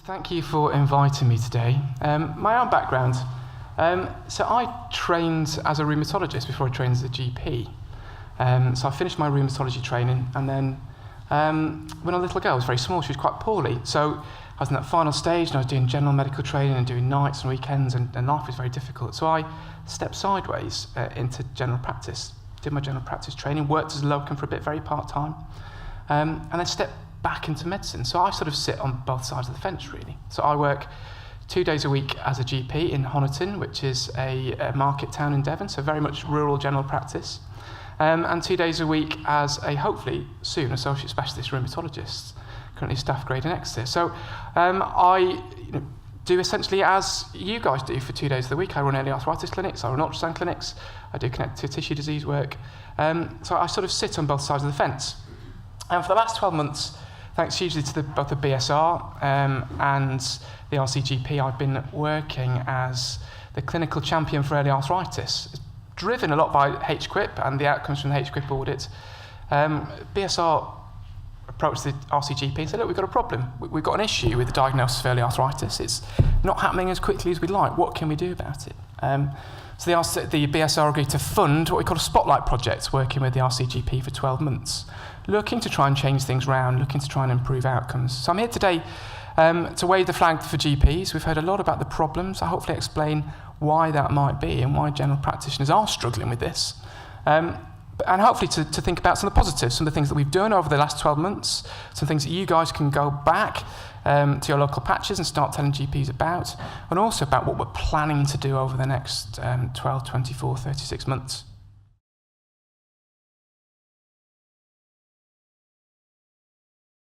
Thank you for inviting me today. My own background. So I trained as a rheumatologist before I trained as a GP. So I finished my rheumatology training, and then when a little girl was very small, she was quite poorly. So I was in that final stage, and I was doing general medical training and doing nights and weekends, and life was very difficult. So I stepped sideways into general practice, did my general practice training, worked as a locum for a bit, very part-time, and then stepped back into medicine. So I sort of sit on both sides of the fence, really. So I work 2 days a week as a GP in Honiton, which is a market town in Devon, so very much rural general practice, and 2 days a week as a, hopefully soon, associate specialist rheumatologist, currently staff grade in Exeter. So I do essentially as you guys do for 2 days of the week. I run early arthritis clinics, I run ultrasound clinics, I do connective tissue disease work. So I sort of sit on both sides of the fence. And for the last 12 months, thanks hugely to both the BSR and the RCGP, I've been working as the clinical champion for early arthritis. It's driven a lot by HQIP and the outcomes from the HQIP audit. BSR approached the RCGP and said, look, we've got a problem. We've got an issue with the diagnosis of early arthritis. It's not happening as quickly as we'd like. What can we do about it? So the BSR agreed to fund what we call a spotlight project, working with the RCGP for 12 months, looking to try and change things around, looking to try and improve outcomes. So I'm here today to wave the flag for GPs. We've heard a lot about the problems. I'll hopefully explain why that might be and why general practitioners are struggling with this. And hopefully to think about some of the positives, some of the things that we've done over the last 12 months, some things that you guys can go back to your local patches and start telling GPs about, and also about what we're planning to do over the next 12, 24, 36 months.